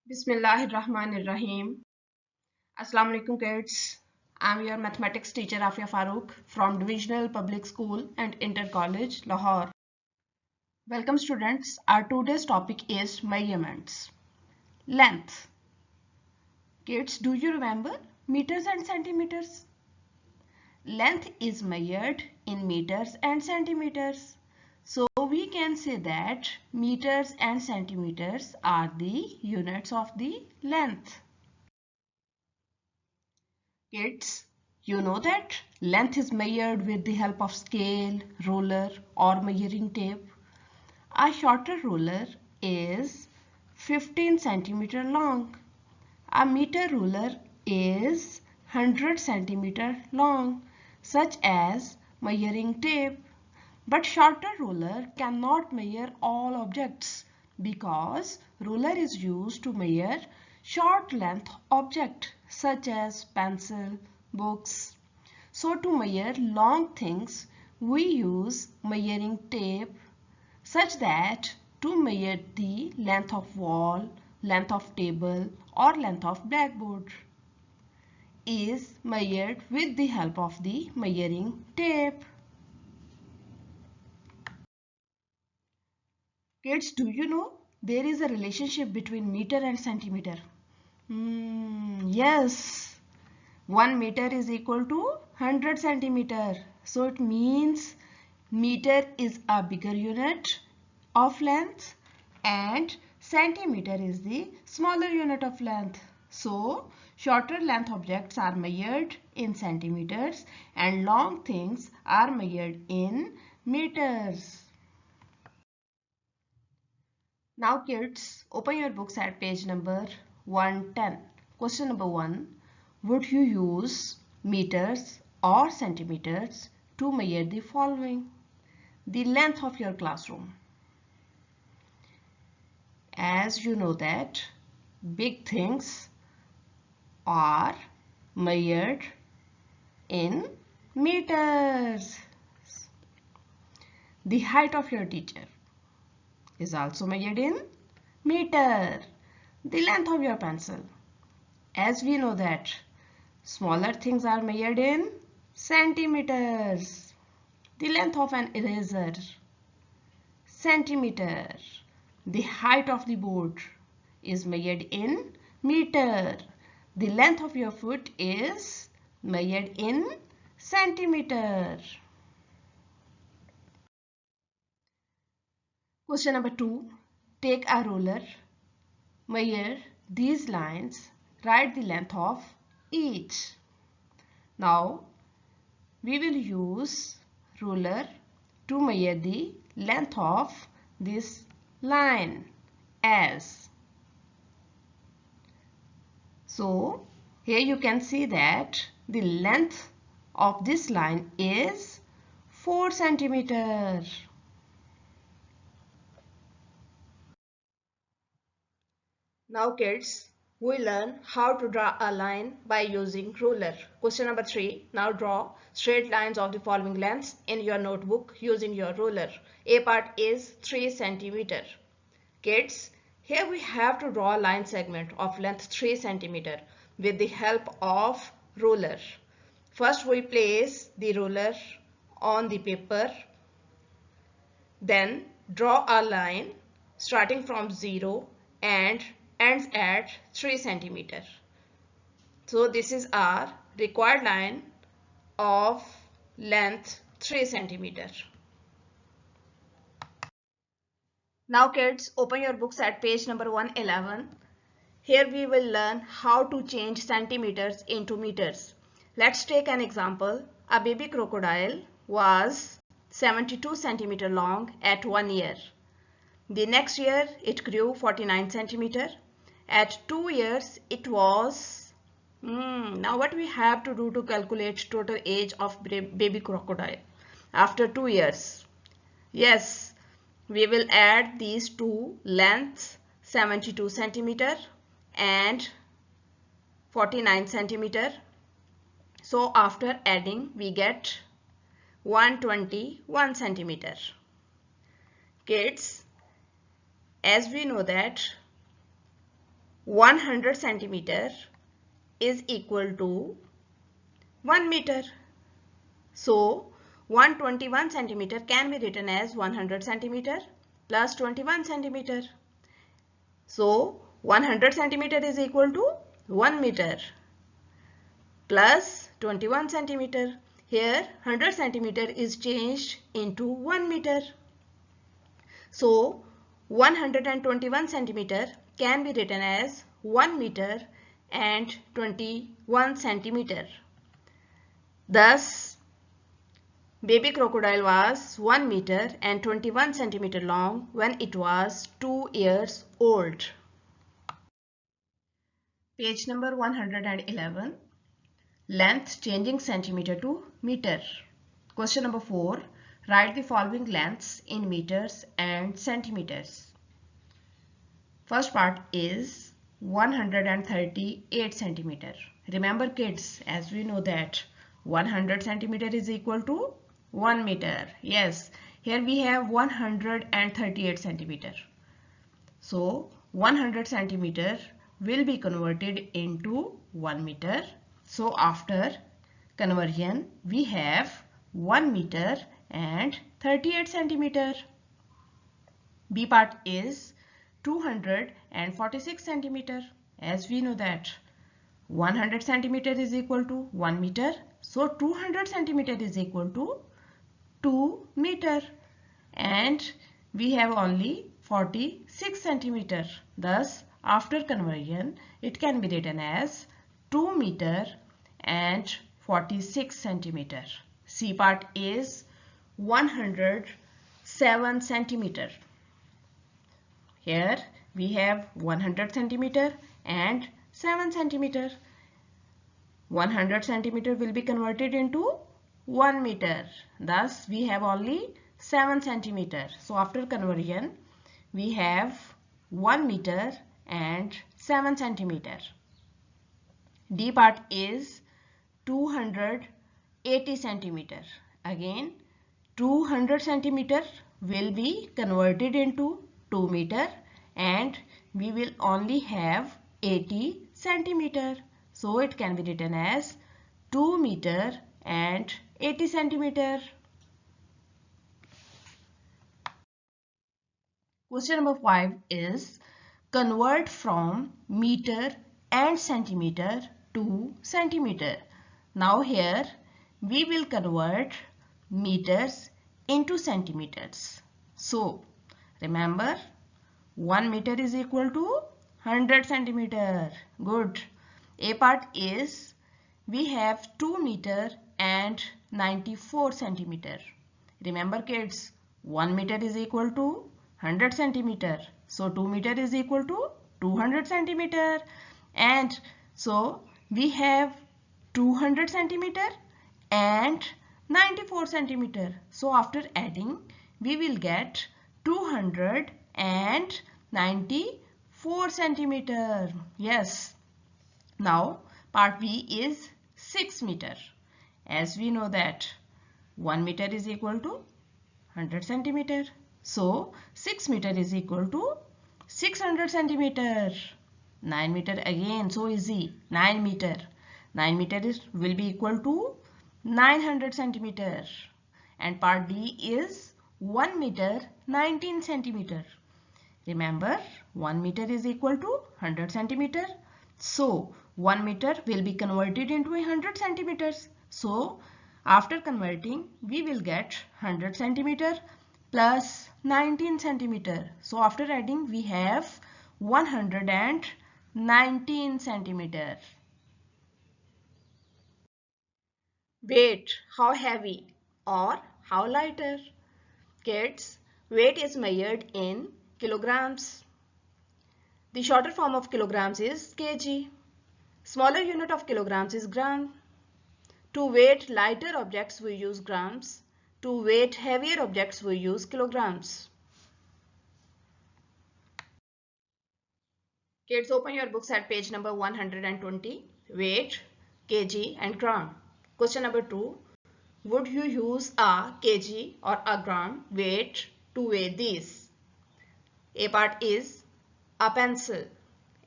Bismillahirrahmanirrahim. Assalamu alaikum kids. I'm your mathematics teacher Afia Farooq from Divisional Public School and Inter College, Lahore. Welcome students. Our today's topic is measurements. Length. Kids, do you remember meters and centimeters? Length is measured in meters and centimeters. So we can say that meters and centimeters are the units of the length. Kids, you know that length is measured with the help of scale, ruler or measuring tape. A shorter ruler is 15 centimeter long. A meter ruler is 100 centimeter long, such as measuring tape. But shorter ruler cannot measure all objects because ruler is used to measure short length object such as pencil, books. So to measure long things we use measuring tape such that to measure the length of wall, length of table or length of blackboard is measured with the help of the measuring tape. Kids, do you know there is a relationship between meter and centimeter? Yes, 1 meter is equal to 100 centimeter. So it means meter is a bigger unit of length and centimeter is the smaller unit of length. So shorter length objects are measured in centimeters and long things are measured in meters. Now kids, open your books at page number 110. Question number 1. Would you use meters or centimeters to measure the following? The length of your classroom. As you know that big things are measured in meters. The height of your teacher is also measured in meter. The length of your pencil. As we know that smaller things are measured in centimeters. The length of an eraser, centimeter. The height of the board is measured in meter. The length of your foot is measured in centimeter. Question number 2. Take a ruler, measure these lines, write the length of each. Now we will use ruler to measure the length of this line as. So here you can see that the length of this line is 4 centimeter. Now kids, we learn how to draw a line by using ruler. Question number 3. Now draw straight lines of the following lengths in your notebook using your ruler. A part is 3 centimeter. Kids, here we have to draw a line segment of length 3 centimeter with the help of ruler. First we place the ruler on the paper. Then draw a line starting from 0 and ends at 3 centimeter. So this is our required line of length 3 centimeter. Now kids, open your books at page number 111. Here we will learn how to change centimeters into meters. Let's take an example. A baby crocodile was 72 centimeter long at 1 year. The next year it grew 49 centimeter. At 2 years it was, now what we have to do to calculate total age of baby crocodile after 2 years? Yes, we will add these two lengths 72 centimeter and 49 centimeter. So after adding we get 121 centimeter. Kids, as we know that 100 centimeter is equal to 1 meter. So 121 centimeter can be written as 100 centimeter plus 21 centimeter. So 100 centimeter is equal to 1 meter plus 21 centimeter. Here 100 centimeter is changed into 1 meter. So 121 centimeter can be written as 1 meter and 21 centimeter. Thus, baby crocodile was 1 meter and 21 centimeter long when it was 2 years old. Page number 111. Length changing centimeter to meter. Question number 4. Write the following lengths in meters and centimeters. First part is 138 centimeter. Remember kids, as we know that 100 centimeter is equal to 1 meter. Yes, here we have 138 centimeter. So 100 centimeter will be converted into 1 meter. So after conversion, we have 1 meter and 38 centimeter. B part is 246 centimeter. As we know that 100 centimeter is equal to 1 meter. So 200 centimeter is equal to 2 meter. And we have only 46 centimeter. Thus, after conversion, it can be written as 2 meter and 46 centimeter. C part is 107 centimeter. Here we have 100 centimeter and 7 centimeter. 100 centimeter will be converted into 1 meter. Thus, we have only 7 centimeter. So, after conversion, we have 1 meter and 7 centimeter. D part is 280 centimeter. Again, 200 centimeter will be converted into 2 meter and we will only have 80 centimeter. So it can be written as 2 meter and 80 centimeter. Question number 5 is convert from meter and centimeter to centimeter. Now here we will convert meters into centimeters. So remember 1 meter is equal to 100 centimeter. Good. A part is we have 2 meter and 94 centimeter. Remember kids, 1 meter is equal to 100 centimeter. So 2 meter is equal to 200 centimeter. And so we have 200 centimeter and 94 centimeter. So after adding, we will get 294 centimeter. Yes. Now part B is 6 meter. As we know that 1 meter is equal to 100 centimeter. So 6 meter is equal to 600 centimeter. 9 meter again, so easy. 9 meter. 9 meter will be equal to 900 centimeter. And part D is 1 meter 19 centimeter. Remember 1 meter is equal to 100 centimeter. So 1 meter will be converted into 100 centimeters. So after converting, we will get 100 centimeter plus 19 centimeter. So after adding, we have 119 centimeter. Weight, how heavy or how lighter? Kids, weight is measured in kilograms. The shorter form of kilograms is kg. Smaller unit of kilograms is gram. To weight lighter objects we use grams. To weight heavier objects we use kilograms. Kids, open your books at page number 120. Weight, kg and gram. Question number 2. Would you use a kg or a gram weight to weigh these? A part is a pencil.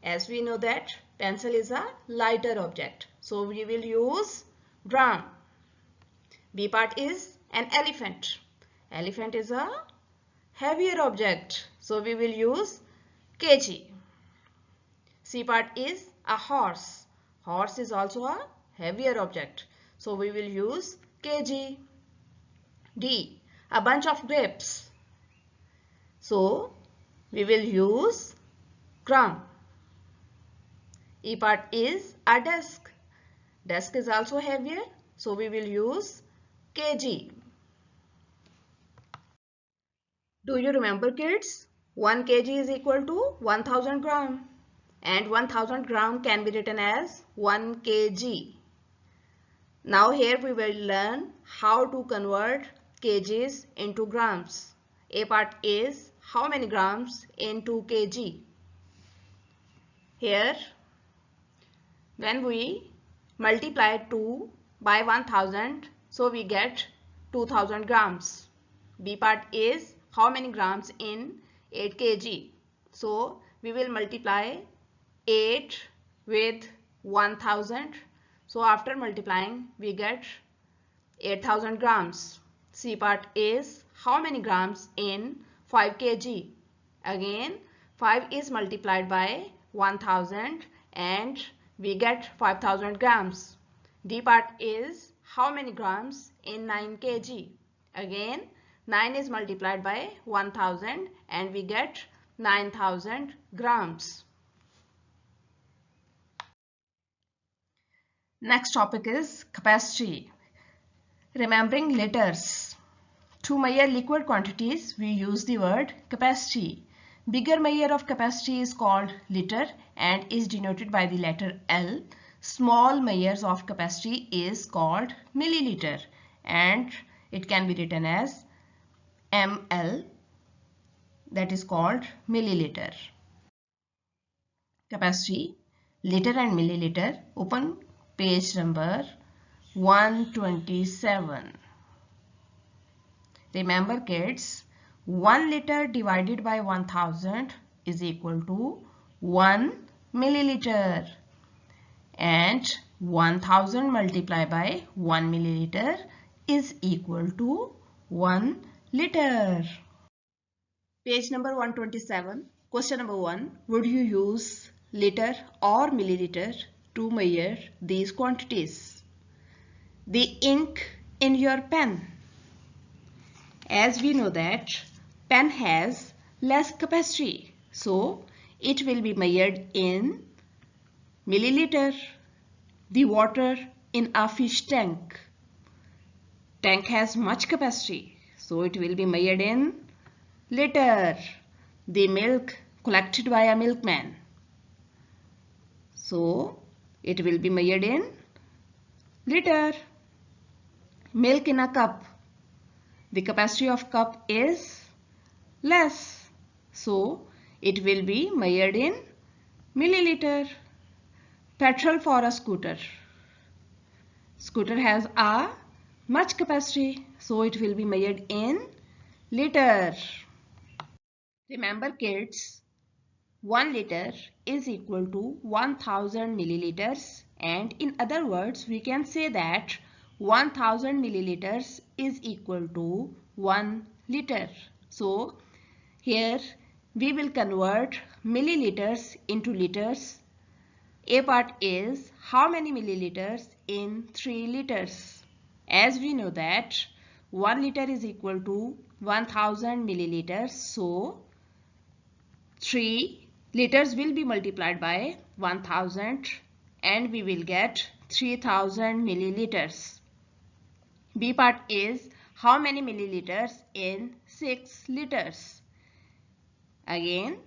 As we know that pencil is a lighter object, so we will use gram. B part is an elephant. Elephant is a heavier object, so we will use kg. C part is a horse. Horse is also a heavier object, so we will use kg. D, a bunch of grapes. So we will use gram. E part is a desk. Desk is also heavier, so we will use kg. Do you remember, kids? 1 kg is equal to 1000 gram, and 1000 gram can be written as 1 kg. Now here we will learn how to convert kgs into grams. A part is how many grams into kg. Here, when we multiply 2 by 1000, so we get 2000 grams. B part is how many grams in 8 kg. So we will multiply 8 with 1000. So after multiplying, we get 8000 grams. C part is how many grams in 5 kg. Again, 5 is multiplied by 1000 and we get 5000 grams. D part is how many grams in 9 kg. Again, 9 is multiplied by 1000 and we get 9000 grams. Next topic is capacity. Remembering liters. To measure liquid quantities, we use the word capacity. Bigger measure of capacity is called liter and is denoted by the letter L. Small measures of capacity is called milliliter and it can be written as ml, that is called milliliter. Capacity, liter and milliliter. Open page number 127. Remember, kids, 1 liter divided by 1000 is equal to 1 milliliter and 1000 multiplied by 1 milliliter is equal to 1 liter. Page number 127. Question number 1. Would you use liter or milliliter to measure these quantities? The ink in your pen. As we know that pen has less capacity, so it will be measured in milliliter. The water in a fish tank. Tank has much capacity, so it will be measured in liter. The milk collected by a milkman, so it will be measured in liter. Milk in a cup. The capacity of cup is less, so it will be measured in milliliter. Petrol for a scooter. Scooter has a much capacity, so it will be measured in liter. Remember, kids, 1 liter is equal to 1000 milliliters, and in other words we can say that 1000 milliliters is equal to 1 liter. So here we will convert milliliters into liters. A part is how many milliliters in 3 liters. As we know that 1 liter is equal to 1000 milliliters, so 3 liters will be multiplied by 1000 and we will get 3000 milliliters. B part is how many milliliters in 6 liters. Again,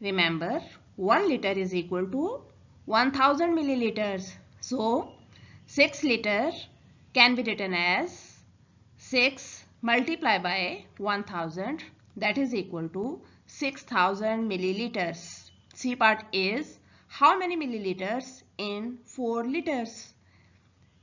remember 1 liter is equal to 1000 milliliters. So 6 liter can be written as 6 multiplied by 1000, that is equal to 6000 milliliters. C part is how many milliliters in 4 liters.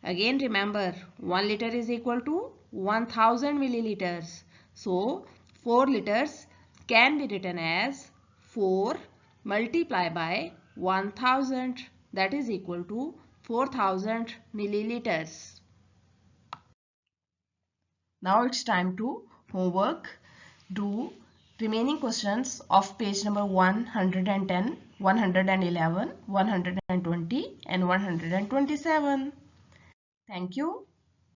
Again remember 1 liter is equal to 1000 milliliters. So 4 liters can be written as 4 multiplied by 1000, that is equal to 4000 milliliters. Now it's time to homework. Do remaining questions of page number 110, 111, 120 and 127. Thank you.